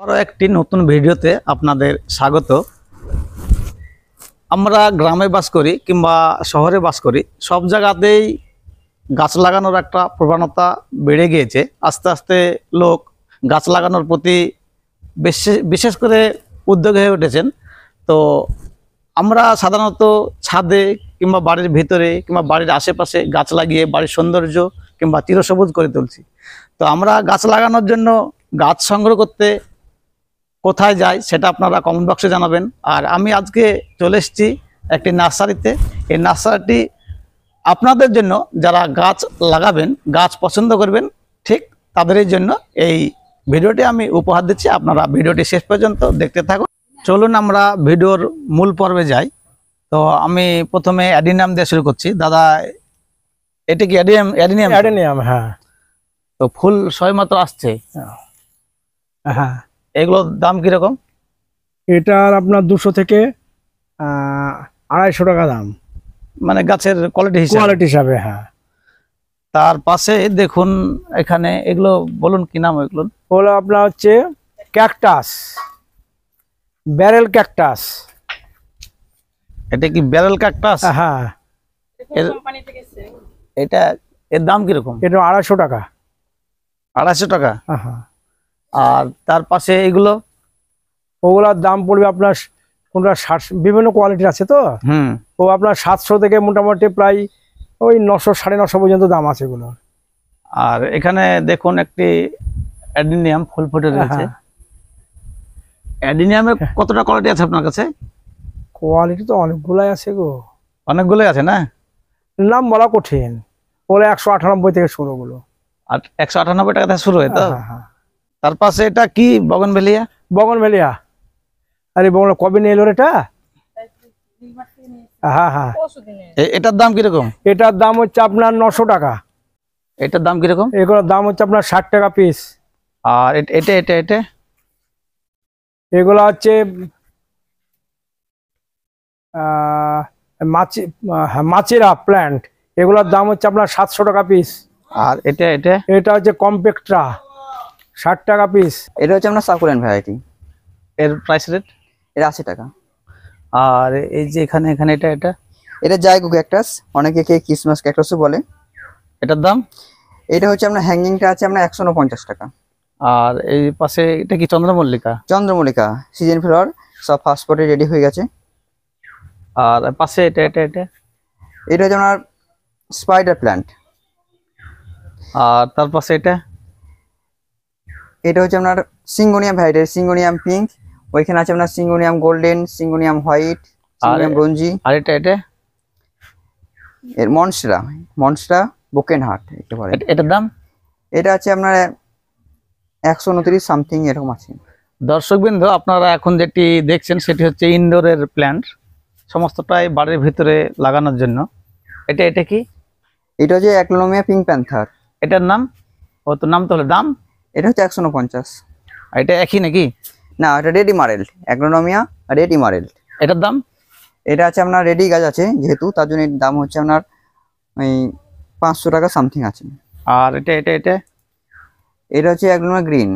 আরো একটি নতুন ভিডিওতে আপনাদের স্বাগত। আমরা গ্রামে বাস করি কিংবা শহরে বাস করি, সব জায়গাতেই গাছ লাগানোর একটা প্রবণতা বেড়ে গিয়েছে। আস্তে আস্তে লোক গাছ লাগানোর প্রতি বিশেষ করে উদ্যোগী হয়ে উঠেছেন। তো আমরা সাধারণত ছাদে কিংবা বাড়ির ভিতরে কিংবা বাড়ির আশেপাশে গাছ লাগিয়ে বাড়ির সৌন্দর্য কিংবা চিরসবুজ করে তুলছি। তো আমরা গাছ লাগানোর জন্য গাছ সংগ্রহ করতে কোথায় যাই সেটা আপনারা কমেন্ট বক্সে জানাবেন। আর আমি আজকে চলে এসেছি একটি নার্সারিতে। এই নার্সারিটি আপনাদের জন্য, যারা গাছ লাগাবেন, গাছ পছন্দ করবেন, ঠিক তাদেরই জন্য এই ভিডিওটি আমি উপহার দিচ্ছি। আপনারা ভিডিওটি শেষ পর্যন্ত দেখতে থাকুন। চলুন আমরা ভিডিওর মূল পর্বে যাই। তো আমি প্রথমে অ্যাডিনিয়াম দিয়ে শুরু করছি। দাদা, এটা কি অ্যাডিনিয়াম? অ্যাডেনিয়াম, হ্যাঁ। তো ফুল সবেমাত্র আসছে। হ্যাঁ, এগুলোর দাম কিরকম? এটার আপনার 200 থেকে 250 টাকা দাম, মানে গাছের কোয়ালিটি হিসাবে। হ্যাঁ, তার পাশে দেখুন এখানে এগুলো বলুন কি নাম এগুলো? ওগুলো আপনার হচ্ছে ক্যাকটাস, ব্যারেল ক্যাকটাস। এটা কি ব্যারেল ক্যাকটাস? হ্যাঁ, এটা এর দাম কিরকম? এটা 250 টাকা। 250 টাকা। হ্যাঁ, আর তার পাশে এগুলো? ওগুলোর দাম পড়বে আপনার কোনটা 60, বিভিন্ন কোয়ালিটির আছে তো। ও আপনার 700 থেকে মোটামুটি প্রায় ওই 900 950 পর্যন্ত দাম আছে এগুলো। আর এখানে দেখুন একটি অ্যাডিনিয়াম ফুল ফুটে রয়েছে। অ্যাডিনিয়ামের কতটা কোয়ালিটি আছে আপনার কাছে? কোয়ালিটি তো অনেকগুলাই আছে গো, অনেকগুলোই আছে না? নাম বলা কঠিন। ওগুলো 198 থেকে শুরু গুলো। আর 198 টাকা থেকে শুরু হয় তো? হ্যাঁ। তার পাশে এটা কি বগনভেলিয়া? বগনভেলিয়া। আরে বগন কবে নিয়ে এলো এটা? হ্যাঁ হ্যাঁ। এটার দাম কিরকম? এটার দাম হচ্ছে আপনার 900 টাকা। এটার দাম কিরকম? এগুলোর দাম হচ্ছে আপনার 60 টাকা পিস। আর এটা এটা এটা এগুলো হচ্ছে মাচিরা প্ল্যান্ট। এগুলোর দাম হচ্ছে আপনার 700 টাকা পিস। আর এটা এটা এটা হচ্ছে কম্পেক্ট্রা, 60 টাকা পিস। এটা হচ্ছে আপনার সাকুলেন্ট ভ্যারাইটি। এর প্রাইস রেট? এটা 80 টাকা। আর এই যে এখানে এখানে এটা এটা এটা জায়গো ক্যাকটাস, অনেকে ক্রিসমাস ক্যাকটাসও বলে। এটার দাম? এটা হচ্ছে আপনার হ্যাঙ্গিংটা আছে আপনার 150 টাকা। আর এই পাশে এটা কি চন্দ্রমল্লিকা? চন্দ্রমল্লিকা সিজন ফ্লাওয়ার, সব ফার্স্ট পটে রেডি হয়ে গেছে। আর পাশে এটা এটা এটা এটা হচ্ছে আপনার স্পাইডার প্ল্যান্ট। আর তার পাশে এটা এটা হচ্ছে আপনার সিঙ্গোনিয়াম ভ্যারাইটি, সিঙ্গোনিয়াম পিঙ্ক। ওইখানে আছে আপনার syngonium golden, syngonium white, syngonium bronzy. আর এটা এটা এর মনস্ট্রা বোকেন হার্ট একেবারে। এটার দাম? এটা আছে আপনার 129 সামথিং এরকম আছে। দর্শকবৃন্দ, আপনারা এখন যেটি দেখছেন সেটি হচ্ছে ইনডোরের প্ল্যান্ট, সমস্তটাই বাড়ির ভিতরে লাগানোর জন্য। এটা এটা কি? এটা হচ্ছে অ্যাগ্লোনোমিয়া পিঙ্ক প্যান্থার। এটার নাম? ও তো নাম তো হলো দাম। এটা হচ্ছে 150। আর এটা একই নাকি? না, এটা রেডি মারেল, অ্যাগ্লোনোমিয়া রেডি মারেল। এটার দাম? এটা আছে আপনার রেডি গাছ আছে যেহেতু, তার জন্য এর দাম হচ্ছে আপনার ওই 500 টাকা সামথিং আছে। আর এটা এটা এটা এটা হচ্ছে অ্যাগ্লোনোমিয়া গ্রিন।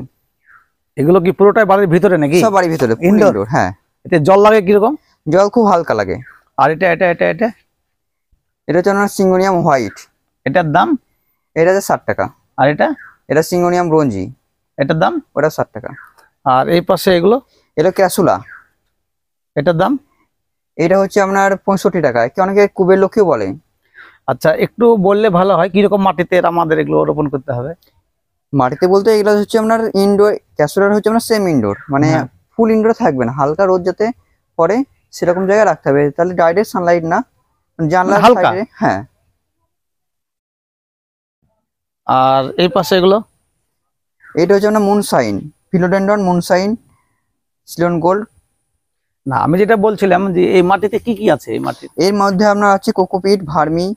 এগুলো কি পুরোটাই বাড়ির ভিতরে নাকি? সব বাড়ির ভিতরে, ইনডোর। হ্যাঁ। এতে জল লাগে কিরকম? জল খুব হালকা লাগে। আর এটা এটা এটা এটা এটা হচ্ছে আপনার সিঙ্গোনিয়াম হোয়াইট। এটার দাম? এটা হচ্ছে 60 টাকা। আর এটা? এটা সিঙ্গোনিয়াম ব্রোঞ্জি, এটার দাম? ওটা 60 টাকা। আর এই পাশে এগুলো? এটা ক্যাসুলা। এটার দাম? এটা হচ্ছে আপনার 65 টাকা। অনেকে কুবের লক্ষ্মীও বলে। আচ্ছা, একটু বললে ভালো হয় কিরকম মাটিতে আমাদের এগুলো রোপণ করতে হবে। মাটিতে বলতে এগুলো হচ্ছে আপনার ইনডোর, ক্যাসুলার হচ্ছে আপনার সেম ইনডোর, মানে ফুল ইনডোর থাকবে না, হালকা রোদ যাতে পড়ে সেরকম জায়গায় রাখতে হবে। তাহলে ডাইরেক্ট সানলাইট না, জানলার সাইডে। হ্যাঁ। আর এই পাশে এগুলো? এটা হচ্ছে আপনার moonshine, philodendron moonshine, Ceylon gold. না, আমি যেটা বলছিলাম যে এই মাটিতে কি কি আছে এই মাটিতে? এর মধ্যে আপনার আছে কোকোপিট, ভার্মি,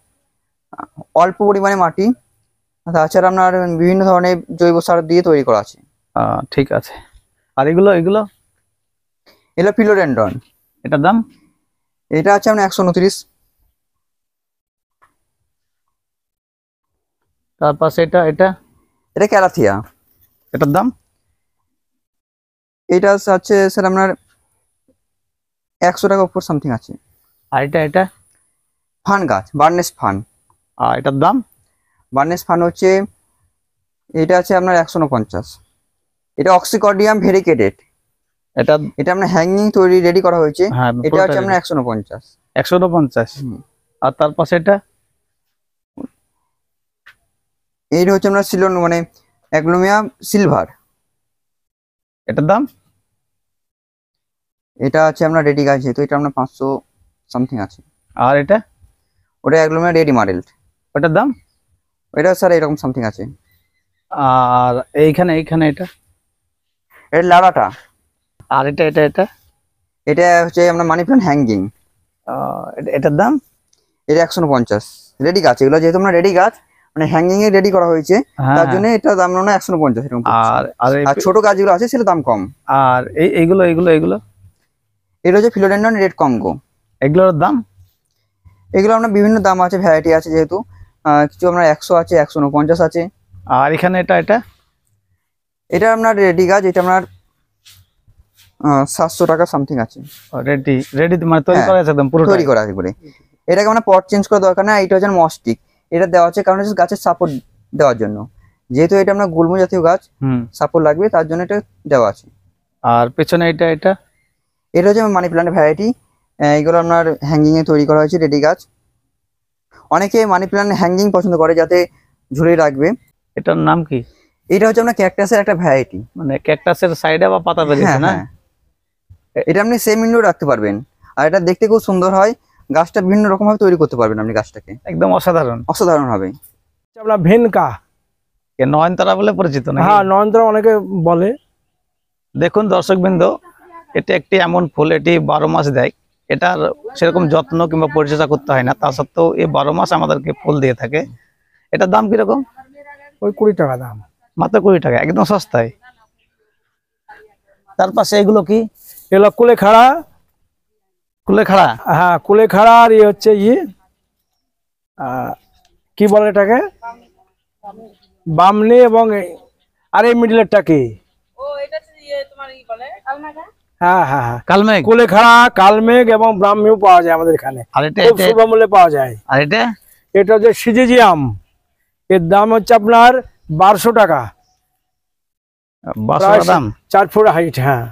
অল্প পরিমাণে মাটি, তাছাড়া আপনার বিভিন্ন ধরনের জৈব সার দিয়ে তৈরি করা আছে। ঠিক আছে। আর এগুলো এগুলো? এটা ফিলোডেন্ড্রন। এটার দাম? এটা আছে আপনার 129। তার পাশে এটা এটা এটা ক্যালাথিয়া। এটার দাম? এটা আছে স্যার আপনার 100 টাকা উপর সামথিং আছে। আর এটা ফান গাছ, বার্নেস ফান। আর এটার দাম? বার্নেস ফান হচ্ছে, এটা আছে আপনার 149। এটা অক্সিকর্ডিয়াম ভেরিকেটেড। এটা এটা আপনার হ্যাঙ্গিং তৈরি রেডি করা হয়েছে। হ্যাঁ, এটা হচ্ছে আপনার 149। 149। আর তার পাশে এটা? এইটা হচ্ছে আপনার সিলন মানে অ্যাগ্লোমিয়া সিলভার। এটার দাম? এটা আছে আপনার রেডি গাছ, যেহেতু এটা আপনার 500 সামথিং আছে। আর এটা? ওটা অ্যাগ্লোমিয়া রেডি মডেল। ওটার দাম? এটা স্যার এরকম সামথিং আছে। আর এইখানে এটা? এটা লারাটা। আর এটা? এটা হচ্ছে আপনার মানি প্ল্যান্ট হ্যাঙ্গিং। এটার দাম? এটা 150। রেডি গাছ এগুলো, যেহেতু আপনার রেডি গাছ মানে হ্যাঙ্গিং এ রেডি করা হয়েছে, তার জন্য এটা দাম না 150 এরকম। আর ছোট গাছগুলো আছে সেটা দাম কম। আর এইগুলো এটা হচ্ছে ফিলোডেন্ড্রন রেড কঙ্গো। এগুলোর দাম? এগুলো আপনার বিভিন্ন দাম আছে, ভ্যারাইটি আছে, যেহেতু কিছু আপনার 100 আছে, 149 আছে। আর এখানে এটা আপনার রেডি গাছ, এটা আপনার 700 টাকা সামথিং আছে। রেডি মানে তৈরি করা আছে একদম পুরো তৈরি করা আছে করে। এটাকে আমরা পট চেঞ্জ করা দরকার না। এটা হচ্ছে মস্টিক, এটা দেওয়া আছে কারণ হচ্ছে গাছের সাপোর্ট দেওয়ার জন্য, যেহেতু এটা আপনার গুল্ম জাতীয় গাছ, সাপোর্ট লাগবে, তার জন্য এটা দেওয়া আছে। আর পেছনে এটা হচ্ছে মানি প্ল্যান্টের ভ্যারাইটি। এগুলো আপনার হ্যাঙ্গিং এ তৈরি করা হয়েছে রেডি গাছ। অনেকে মানি প্ল্যান্ট হ্যাঙ্গিং পছন্দ করে, যাতে ঝুলিয়ে রাখবে। এটার নাম কি? এটা হচ্ছে আপনার ক্যাকটাসের একটা ভ্যারাইটি, মানে ক্যাকটাসের সাইডে বা পাতা বেরিয়েছে না? এটা আপনি সেম ইনডোর রাখতে পারবেন, আর এটা দেখতে খুব সুন্দর হয়। গাছটা বিভিন্ন রকম ভাবে তৈরি করতে পারবেন আপনি গাছটাকে, একদম অসাধারণ হবে। আপনার ভেনকা, নয়নতারা বলে পরিচিত না? হ্যাঁ, নয়নতারা অনেকে বলে। দেখুন দর্শকবৃন্দ, এটা একটি এমন ফুল, এটি 12 মাস দেয়। এটার সেরকম যত্ন কিংবা পরিচর্যা করতে হয় না, তা সত্ত্বেও এই 12 মাস আমাদেরকে ফুল দিয়ে থাকে। এটার দাম কিরকম? ওই 20 টাকা দাম। মাত্র 20 টাকা, একদম সস্তায়। তার পাশে এগুলো কি? এগুলো কুলেখাড়া। হ্যাঁ, কুলেখাড়া। আর ইয়ে হচ্ছে কি বলে এটাকে, বামনি। এবং আর এই মিডলেরটা কি? হ্যাঁ, কালমেঘ। কুলেখাড়া, কালমেঘ এবং ব্রাহ্মীও পাওয়া যায় আমাদের এখানে, খুব সুলভ মূল্যে পাওয়া যায়। আর এটা হচ্ছে সিজিজিয়াম, এর দাম হচ্ছে আপনার 1200 টাকা। 4 ফুট হাইট। হ্যাঁ।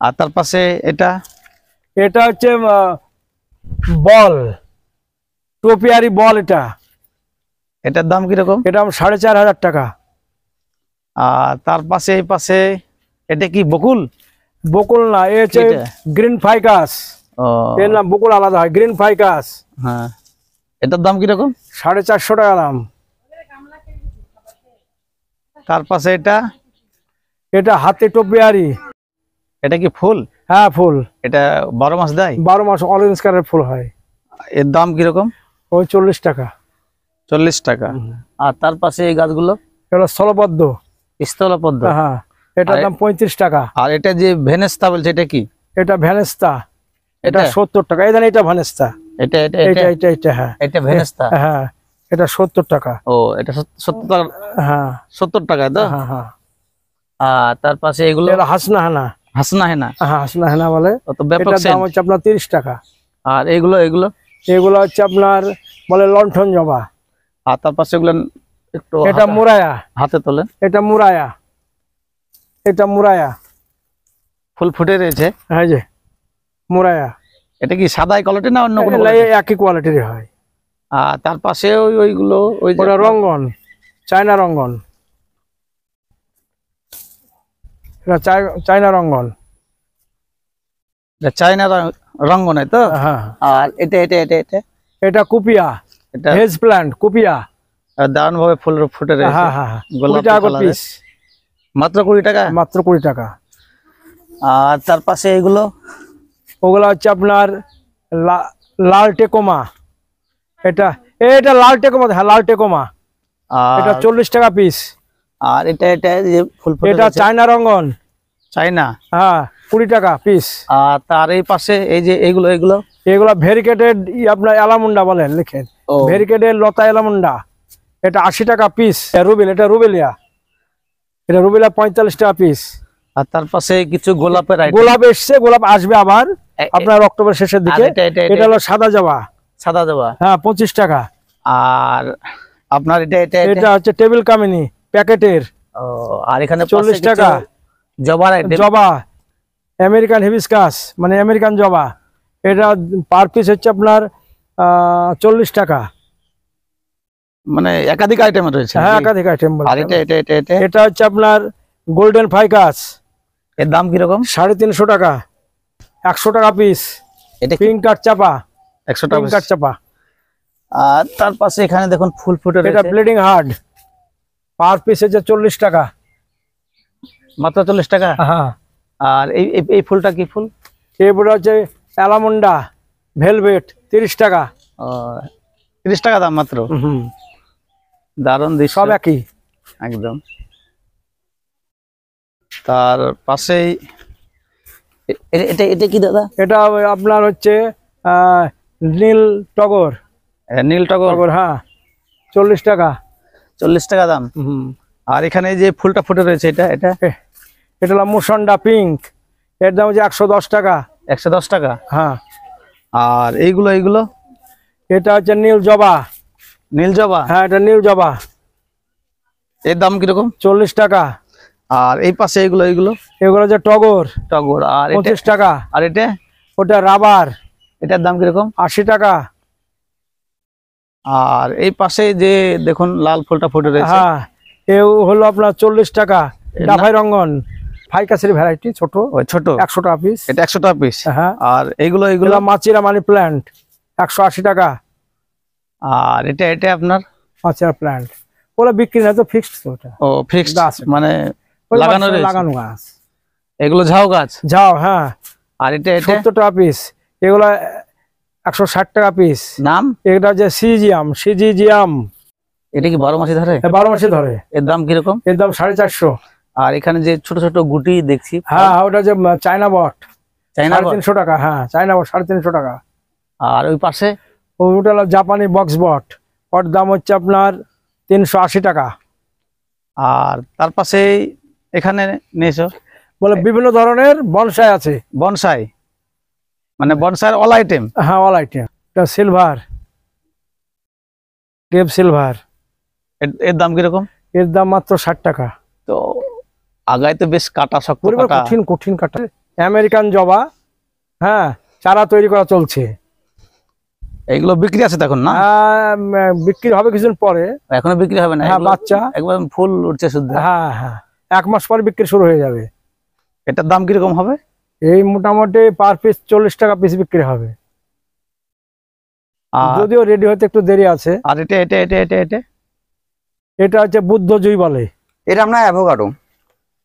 আর তার পাশে এটা হচ্ছে বল, টোপিয়ারি বল। এটার দাম কিরকম? এটা 4500 টাকা। আর তার পাশে এই পাশে এটা কি বকুল? বকুল না, এ হচ্ছে গ্রিন ফাইকাস। এর নাম বকুল আলাদা হয়, গ্রিন ফাইকাস। হ্যাঁ, এটার দাম কিরকম? 450 টাকা দাম। তার পাশে এটা হাতে টোপিয়ারি। এটা কি ফুল? হ্যাঁ, ফুল। এটা 12 মাস দেয়? 12 মাস অরেঞ্জ কালারের ফুল হয়। এর দাম কিরকম? ওই 40 টাকা। 40 টাকা। আর তার পাশে এই গাছগুলো? এটা স্থলপদ্ম। হ্যাঁ, এটার দাম 35 টাকা। আর এটা যে ভেনেস্তা বলছে, এটা কি? এটা ভেনেস্তা, এটা 70 টাকা। এই এটা ভেনেস্তা, এটা হ্যাঁ, এটা ভেনেস্তা। হ্যাঁ, এটা 70 টাকা। ও, এটা 70 টাকা। হ্যাঁ, 70 টাকা তো? হ্যাঁ। আর তার পাশে এগুলো? এটা হাসনা হেনা। হ্যাঁ, হাসনা হেনা বলে। এটার দাম হচ্ছে আপনার 30 টাকা। আর এগুলো হচ্ছে আপনার বলে লণ্ঠন জবা। আর তার পাশে এগুলো একটু এটা মুরায়া, হাতে তোলেন। এটা মুরায়া, ফুল ফুটে রয়েছে। হ্যাঁ, যে মুরায়া। এটা কি সাদা কোয়ালিটি না অন্য কোনো? একই কোয়ালিটির হয়। আর তার পাশে ওইগুলো ওটা রঙ্গন, চায়না রঙ্গন। এটা চায়না রঙ্গন। চায়না রঙ্গন, তো? হ্যাঁ। আর এটা কুপিয়া, এটা হেজ প্ল্যান্ট কুপিয়া। দারুণ ভাবে ফুল ফুটে রয়েছে। হ্যাঁ। 20 টাকা পিস। মাত্র 20 টাকা? মাত্র 20 টাকা। আর তার পাশে ওগুলো হচ্ছে আপনার লাল টেকোমা। এটা লাল টেকোমা। হ্যাঁ, লাল টেকোমা। এটা 40 টাকা পিস। আর এটা যে ফুল ফুটে, এটা চায়না রঙ্গন। চায়না। হ্যাঁ, 20 টাকা পিস। আর তার এই পাশে এই যে এগুলো ভেরিকেটেড আপনার এলামুন্ডা বলেন, লিখেন ভেরিকেটেড লতা এলামুন্ডা। এটা 80 টাকা পিস। রুবেল, এটা রুবেলিয়া। এটা রুবেলিয়া 45 টাকা পিস। আর তার পাশে কিছু গোলাপের আইটেম। গোলাপ এসছে, গোলাপ আসবে আবার আপনার অক্টোবর শেষের দিকে। এটা হলো সাদা জবা। সাদা জবা, হ্যাঁ 25 টাকা। আর আপনার এটা এটা এটা হচ্ছে টেবিল কামিনী প্যাকেটের। ও, আর এখানে 40 টাকা। জবার আইটেম। জবা আমেরিকান হিবিস্কাস, মানে আমেরিকান জবা, এটা পার পিস হচ্ছে আপনার 40 টাকা। মানে একাধিক আইটেম রয়েছে। হ্যাঁ একাধিক আইটেম। আর এটা এটা এটা এটা এটা হচ্ছে আপনার গোল্ডেন ফাইকাস। এর দাম কিরকম? 350 টাকা, 100 টাকা পিস। এটা পিঙ্ক কাঠ চাপা, 100 টাকা। পিঙ্ক কাঠ চাপা। আর তার পাশে এখানে দেখুন ফুল ফুটে এটা রয়েছে। ব্লিডিং হার্ড, পার পিস হচ্ছে 40 টাকা, মাত্র 40 টাকা। হ্যাঁ। আর এই এই ফুলটা কি ফুল? এরপরে হচ্ছে অ্যালামন্ডা ভেলভেট, 30 টাকা। ও, 30 টাকা দাম মাত্র। দারুণ দৃশ্য, সব একই একদম। তার পাশেই এটা এটা কি দাদা? এটা আপনার হচ্ছে নীল টগর। নীল টগর। হ্যাঁ 40 টাকা। 40 টাকা দাম। আর এখানে যে ফুলটা ফুটে রয়েছে এটা এটা এটা হলো মুসন্ডা পিঙ্ক, এর দাম হচ্ছে 110 টাকা। 110 টাকা। হ্যাঁ। আর এইগুলো এইগুলো এটা হচ্ছে নীল জবা। নীল জবা। হ্যাঁ এটা নীল জবা, এর দাম কিরকম? 40 টাকা। আর এই পাশে এইগুলো এইগুলো এগুলো হচ্ছে টগর, টগর। আর 25 টাকা। আর এটা ওটা রাবার, এটার দাম কিরকম? 80 টাকা। আর এই পাশে যে দেখুন লাল ফুলটা ফুটে রয়েছে। হ্যাঁ এও হলো আপনার 40 টাকা। এর ডাফাই রঙ্গন ফাইকাসের ভ্যারাইটি, ছোট, ওই ছোট 100 টাকা পিস। এটা 100 টাকা পিস। হ্যাঁ। আর এইগুলো এইগুলো এগুলো মাচিরা মানি প্ল্যান্ট, 180 টাকা। আর এটা এটা আপনার মাচিরা প্ল্যান্ট ওগুলো বিক্রি না, তো ফিক্সড তো ওটা। ও ফিক্সড, গাছ মানে ওই লাগানো রয়েছে। লাগানো গাছ। এগুলো ঝাউ গাছ। যাও। হ্যাঁ আর এটা এটা 70 টাকা পিস। এগুলো 160 টাকা পিস। নাম? এটা হচ্ছে সিজিয়াম। সিজিজিয়াম এটা কি 12 মাসে ধরে? 12 মাসে ধরে। এর দাম কিরকম? এর দাম 450। আর এখানে যে ছোট ছোট গুটি দেখছি। হ্যাঁ ওটা যে চায়না বট, চাইনা বট। 350 টাকা। হ্যাঁ চায়না বট 350 টাকা। আর ওই পাশে ওটা হলো জাপানি বক্স বট, ওর দাম হচ্ছে আপনার 380 টাকা। আর তার পাশে এখানে নিয়েছো বলে বিভিন্ন ধরনের বনসাই আছে। বনসাই, মানে বনসাইয়ের অল আইটেম। হ্যাঁ অল আইটেম। এটা সিলভার, ক্রেপ সিলভার। এর দাম কিরকম? এর দাম মাত্র 60 টাকা। তো আগায় তো বেশ কাটা, শক্ত পরিবার কাটা। কঠিন কঠিন কাটা। আমেরিকান জবা, হ্যাঁ চারা তৈরি করা চলছে। এগুলো বিক্রি আছে তখন না? বিক্রি হবে কিছুদিন পরে। এখনো বিক্রি হবে না? হ্যাঁ এগুলো বাচ্চা একবার ফুল উঠছে শুদ্ধ। হ্যাঁ হ্যাঁ 1 মাস পরে বিক্রি শুরু হয়ে যাবে। এটার দাম কিরকম হবে? এই মোটামুটি পার পিস 40 টাকা পিস বিক্রি হবে, যদিও রেডি হতে একটু দেরি আছে। আর এটা এটা এটা এটা এটা এটা হচ্ছে বুদ্ধ জুই বলে। এটা আমরা অ্যাভোকাডো।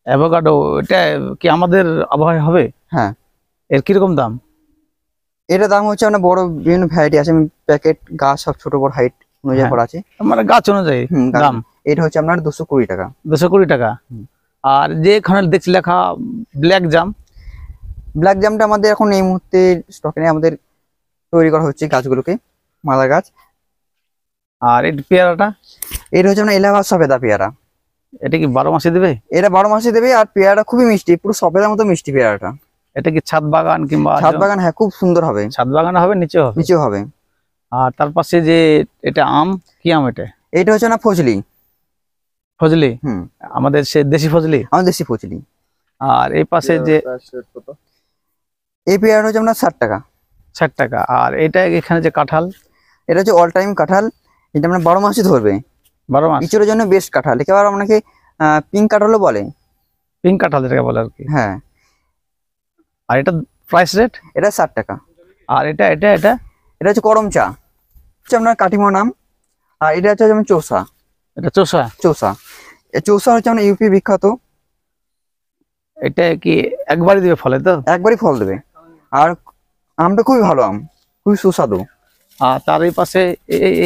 অ্যাভোকাডো, এটা কি আমাদের আবহাওয়ায় হবে? হ্যাঁ। এর কিরকম দাম? এটা দাম হচ্ছে আপনার বড় বিভিন্ন ভ্যারাইটি আছে, প্যাকেট গাছ সব ছোট বড় হাইট অনুযায়ী হ্যাঁ। করা আছে। মানে গাছ অনুযায়ী দাম। এটা হচ্ছে আপনার 220 টাকা। 220 টাকা। আর যে এখানে দেখছি লেখা ব্ল্যাক জাম। ব্ল্যাক জামটা আমাদের এখন এই মুহূর্তে স্টকে নেই, আমাদের তৈরি করা হচ্ছে গাছগুলোকে, মালা গাছ। আর এই পেয়ারাটা? এটা হচ্ছে আপনার এলাহাবাদ সফেদা পেয়ারা। এটা কি 12 মাসে দেবে? এটা 12 মাসে দেবে। আর পেয়ারাটা খুবই মিষ্টি, পুরো সফেদার মতো মিষ্টি পেয়ারাটা। এটা কি ছাদ বাগান কিংবা ছাদ বাগান? হ্যাঁ খুব সুন্দর হবে। ছাদ বাগানে হবে, নিচে হবে? নিচেও হবে। আর তার পাশে যে এটা আম, কি আম এটা? এটা হচ্ছে না ফজলি। ফজলি? আমাদের সে দেশি ফজলি। আমাদের দেশি ফজলি। আর এই পাশে যে এই পেয়ারা হচ্ছে আপনার 60 টাকা। 60 টাকা। আর এটা এখানে যে কাঁঠাল, এটা হচ্ছে অল টাইম কাঁঠাল। এটা আপনার 12 মাসই ধরবে। 12 মাস? ইঁচড়ের জন্য বেস্ট কাঁঠাল। একেবারে আপনাকে পিঙ্ক কাঁঠালও বলে। পিঙ্ক কাঁঠাল যেটাকে বলে আর কি। হ্যাঁ। আর এটা প্রাইস রেট? এটা 60 টাকা। আর এটা এটা এটা এটা হচ্ছে করম চা, হচ্ছে আপনার কাটিমা নাম। আর এটা হচ্ছে যেমন চৌসা। এটা চোষা? চৌসা, এই চৌসা হচ্ছে আপনার ইউপি বিখ্যাত। এটা কি একবারই দিবে ফলে? তো একবারই ফল দেবে। আর আমটা খুবই ভালো আম, খুবই সুস্বাদু। আর তার এই পাশে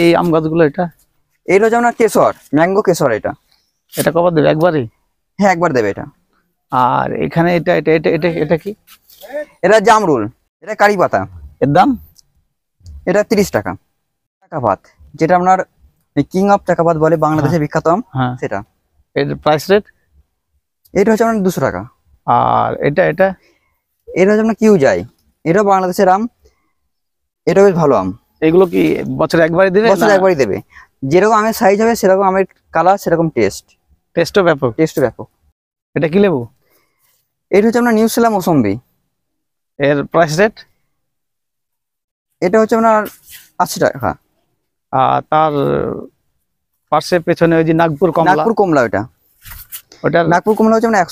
এই আম গাছগুলো, এটা এটা হচ্ছে আপনার কেশর, ম্যাঙ্গো কেশর। এটা কবার দেবে? একবারই? হ্যাঁ একবার দেবে এটা। আর এখানে এটা এটা এটা এটা এটা কি? এটা জামরুল, এটা কারি পাতা। এর দাম? এটা 30 টাকা। চাকাপাত, যেটা আপনার কিং অফ চাকাপাত বলে, বাংলাদেশের বিখ্যাত আম, হ্যাঁ। সেটা। এর প্রাইস রেট? এটা হচ্ছে আপনার 200 টাকা। আর এটা এটা হচ্ছে আপনার কিউ যায়, এটা বাংলাদেশের আম, এটা বেশ ভালো আম। এগুলো কি বছরে একবারই দেবে? বছরে একবারই দেবে, যেরকম আমের সাইজ হবে সেরকম আমের কালার, সেরকম টেস্টও ব্যাপক। এটা কি লেবু? এটা হচ্ছে আপনার নিউজিল্যান্ড মৌসম্বি। এর প্রাইস রেট? এটা হচ্ছে আপনার 80 টাকা। আর তার পাশে পেছনে ওই যে নাগপুর কমলা, ওটা নাগপুর কমলা হচ্ছে আপনার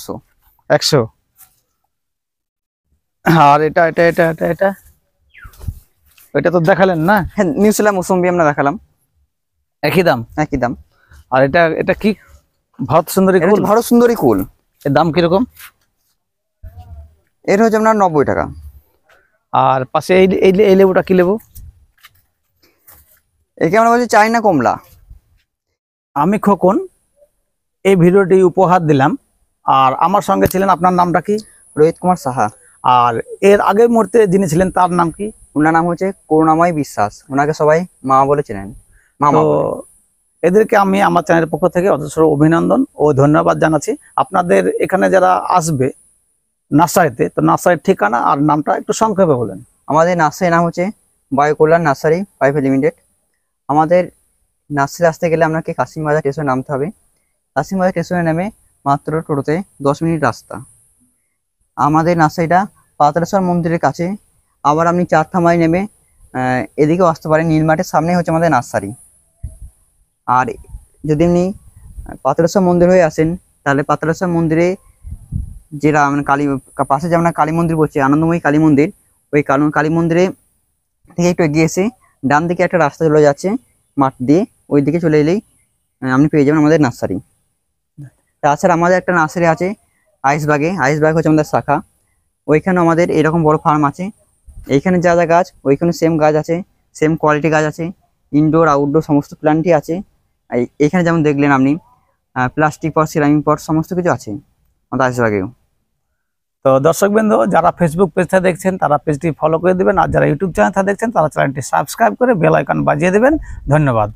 100। আর এটা এটা এটা এটা এটা ওইটা তো দেখালেন না? হ্যাঁ, নিউজিল্যান্ড মৌসম্বি আমরা দেখালাম, একই দাম। আর এটা এটা কি? ভারত সুন্দরী কুল। এর দাম কিরকম? এটা হচ্ছে আপনার 90 টাকা। আর পাশে এই লেবুটা কি লেবু? একে আমরা বলছি চাইনা কমলা। আমি খোকন এই ভিডিওটি উপহার দিলাম। আর আমার সঙ্গে ছিলেন, আপনার নামটা কি? রোহিত কুমার সাহা। আর এর আগের মুহূর্তে যিনি ছিলেন তার নাম কি? ওনার নাম হচ্ছে করুণাময় বিশ্বাস, ওনাকে সবাই মা বলে চেনেন। তো এদেরকে আমি আমার চ্যানেলের পক্ষ থেকে অজস্র অভিনন্দন ও ধন্যবাদ জানাচ্ছি। আপনাদের এখানে যারা আসবে নার্সারিতে, তো নার্সারির ঠিকানা আর নামটা একটু সংক্ষেপে বলেন। আমাদের নার্সারির নাম হচ্ছে বায়ুকল্যাণ নার্সারি প্রাইভেট লিমিটেড। আমাদের নার্সারি আসতে গেলে আপনাকে কাশিমবাজার স্টেশনে নামতে হবে। কাশিমবাজার স্টেশনে নেমে মাত্র টোটোতে 10 মিনিট রাস্তা। আমাদের নার্সারিটা পাতালেশ্বর মন্দিরের কাছে। আবার আপনি চারথামায় নেমে এদিকেও আসতে পারেন, নীলমাঠের সামনেই হচ্ছে আমাদের নার্সারি। আর যদি আপনি পাতালেশ্বর মন্দির হয়ে আসেন, তাহলে পাতালেশ্বর মন্দিরে যেটা পাশে যে আমরা কালী মন্দির বলছি, আনন্দময়ী কালী মন্দির, ওই কালী মন্দিরে থেকে একটু এগিয়ে এসে ডান দিকে একটা রাস্তা চলে যাচ্ছে মাঠ দিয়ে, ওই দিকে চলে এলেই আপনি পেয়ে যাবেন আমাদের নার্সারি। তাছাড়া আমাদের একটা নার্সারি আছে আইসবাগ হচ্ছে আমাদের শাখা। ওইখানে আমাদের এরকম বড় ফার্ম আছে। এইখানে যা যা গাছ, ওইখানে সেম গাছ আছে, সেম কোয়ালিটি গাছ আছে, ইনডোর আউটডোর সমস্ত প্ল্যান্টই আছে। এইখানে যেমন দেখলেন আপনি প্লাস্টিক পট, সিরামিক পট সমস্ত কিছু আছে আমাদের আইসবাগেও। তো দর্শকবৃন্দ, যারা ফেসবুক পেজটা দেখছেন তারা পেজটি ফলো করে দিবেন, আর যারা ইউটিউব চ্যানেলটা দেখছেন তারা চ্যানেলটি সাবস্ক্রাইব করে বেল আইকন বাজিয়ে দেবেন। ধন্যবাদ।